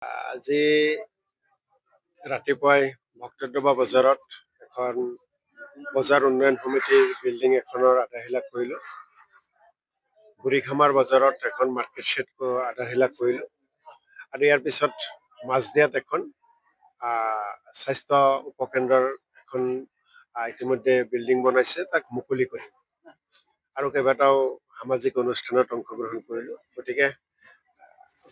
আজি ৰাতিপুৱাই ভক্তদ্ৰবা বজাৰত এখন বজাৰ উন্নয়ন সমিতিৰ বিল্ডিং এখনৰ আধাৰশিলা কৰিলোঁ। বুঢ়ীখামাৰ বজাৰত এখন মাৰ্কেট শ্বেড আধাৰশিলা কৰিলোঁ। আৰু ইয়াৰ পিছত মাজদিয়াত এখন স্বাস্থ্য উপকেন্দ্ৰৰ এখন ইতিমধ্যে বিল্ডিং বনাইছে, তাক মুকলি কৰিম। আৰু কেইবাটাও সামাজিক অনুষ্ঠানত অংশগ্ৰহণ কৰিলোঁ। গতিকে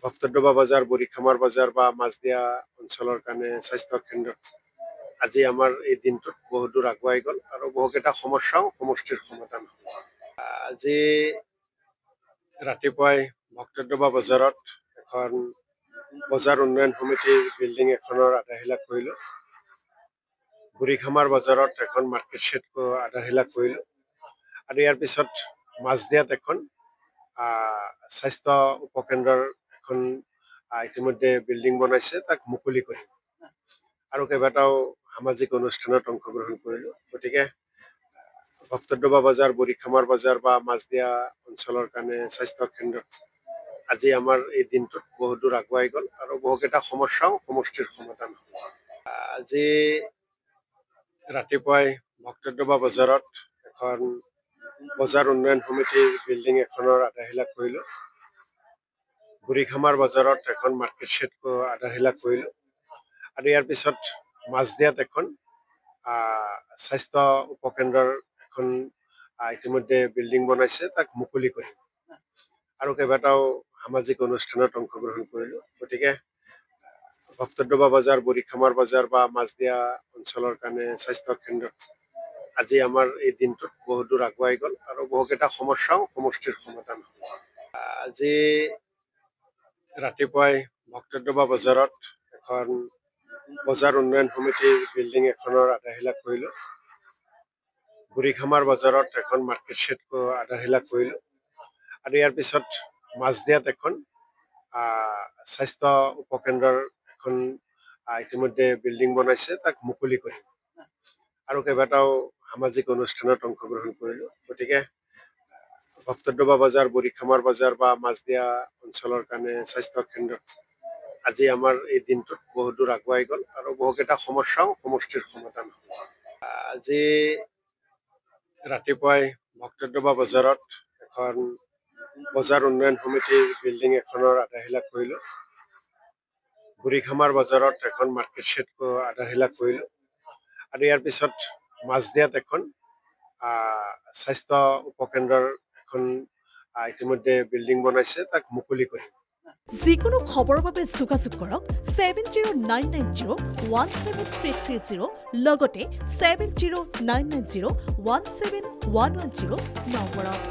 ভক্তদ্ৰবা বজাৰ, বুঢ়ীখামাৰ বজাৰ বা মাজদিয়া অঞ্চলৰ কাৰণে স্বাস্থ্য কেন্দ্ৰত আজি আমাৰ এই দিনটোত বহু দূৰ আগুৱাই গ'ল আৰু বহুকেইটা সমস্যাও সমষ্টিৰ সমাধান হ'ল। আজি ৰাতিপুৱাই ভক্তদ্ৰবা বজাৰত এখন বজাৰ উন্নয়ন সমিতিৰ বিল্ডিং এখনৰ আধাৰশিলা কৰিলোঁ। বুঢ়ীখামাৰ বজাৰত এখন মাৰ্কেট শ্বেড আধাৰশিলা কৰিলোঁ। আৰু ইয়াৰ পিছত মাজদিয়াত এখন স্বাস্থ্য উপকেন্দ্ৰৰ এখন ইতিমধ্যে বিল্ডিং বনাইছে, তাক মুকলি কৰিম। আৰু কেইবাটাও সামাজিক অনুষ্ঠানত অংশগ্ৰহণ কৰিলোঁ। গতিকে ভক্তদ্ৰবা বজাৰ, বুঢ়ীখামাৰ বজাৰ বা মাজদিয়া অঞ্চলৰ কাৰণে স্বাস্থ্য কেন্দ্ৰত আজি আমাৰ এই দিনটোত বহু দূৰ আগুৱাই গ'ল আৰু বহুকেইটা সমস্যাও সমষ্টিৰ সমাধান হ'ল। আজি ৰাতিপুৱাই ভক্তদ্ৰবা বজাৰত এখন বজাৰ উন্নয়ন সমিতিৰ বিল্ডিং এখনৰ আধাৰশিলা কৰিলোঁ। বুঢ়ীখামাৰ বজাৰত এখন মাৰ্কেট শ্বেড আধাৰশিলা কৰিলোঁ। আৰু ইয়াৰ পিছত মাজদিয়াত এখন স্বাস্থ্য উপকেন্দ্ৰৰ এখন ইতিমধ্যে বিল্ডিং বনাইছে, তাক মুকলি কৰিম। আৰু কেইবাটাও সামাজিক অনুষ্ঠানত অংশগ্ৰহণ কৰিলোঁ। গতিকে ভক্তদ্ৰবা বজাৰ, বুঢ়ীখামাৰ বজাৰ বা মাজদিয়া অঞ্চলৰ কাৰণে স্বাস্থ্য কেন্দ্ৰত আজি আমাৰ এই দিনটোত বহু দূৰ আগুৱাই গ'ল আৰু বহুকেইটা সমস্যাও সমষ্টিৰ সমাধান হ'ল। আজি ৰাতিপুৱাই ভক্তদ্ৰবা বজাৰত এখন বজাৰ উন্নয়ন সমিতিৰ বিল্ডিং এখনৰ আধাৰশিলা কৰিলোঁ। বুঢ়ীখামাৰ বজাৰত এখন মাৰ্কেট শ্বেড আধাৰশিলা কৰিলোঁ। আৰু ইয়াৰ পিছত মাজদিয়াত এখন স্বাস্থ্য উপকেন্দ্ৰৰ এখন ইতিমধ্যে বিল্ডিং বনাইছে, তাক মুকলি কৰিম। আৰু কেইবাটাও সামাজিক অনুষ্ঠানত অংশগ্ৰহণ কৰিলোঁ। গতিকে ভক্তদ্ৰবা বজাৰ, বুঢ়ীখামাৰ বজাৰ বা মাজদিয়া অঞ্চলৰ কাৰণে স্বাস্থ্য কেন্দ্ৰত আজি আমাৰ এই দিনটোত বহু দূৰ আগুৱাই গ'ল আৰু বহুকেইটা সমস্যাও সমষ্টিৰ সমাধান হ'ল। আজি ৰাতিপুৱাই ভক্তদ্ৰবা বজাৰত এখন বজাৰ উন্নয়ন সমিতিৰ বিল্ডিং এখনৰ আধাৰশিলা কৰিলোঁ। বুঢ়ীখামাৰ বজাৰত এখন মাৰ্কেট শ্বেড আধাৰশিলা কৰিলোঁ। আৰু ইয়াৰ পিছত মাজদিয়াত এখন স্বাস্থ্য উপকেন্দ্ৰৰ এখন ইতিমধ্যে বিল্ডিং বনাইছে, তাক মুকলি কৰিম। যিকোনো খবৰৰ বাবে যোগাযোগ কৰক 7099017330 লগতে 7099017110 নম্বৰত।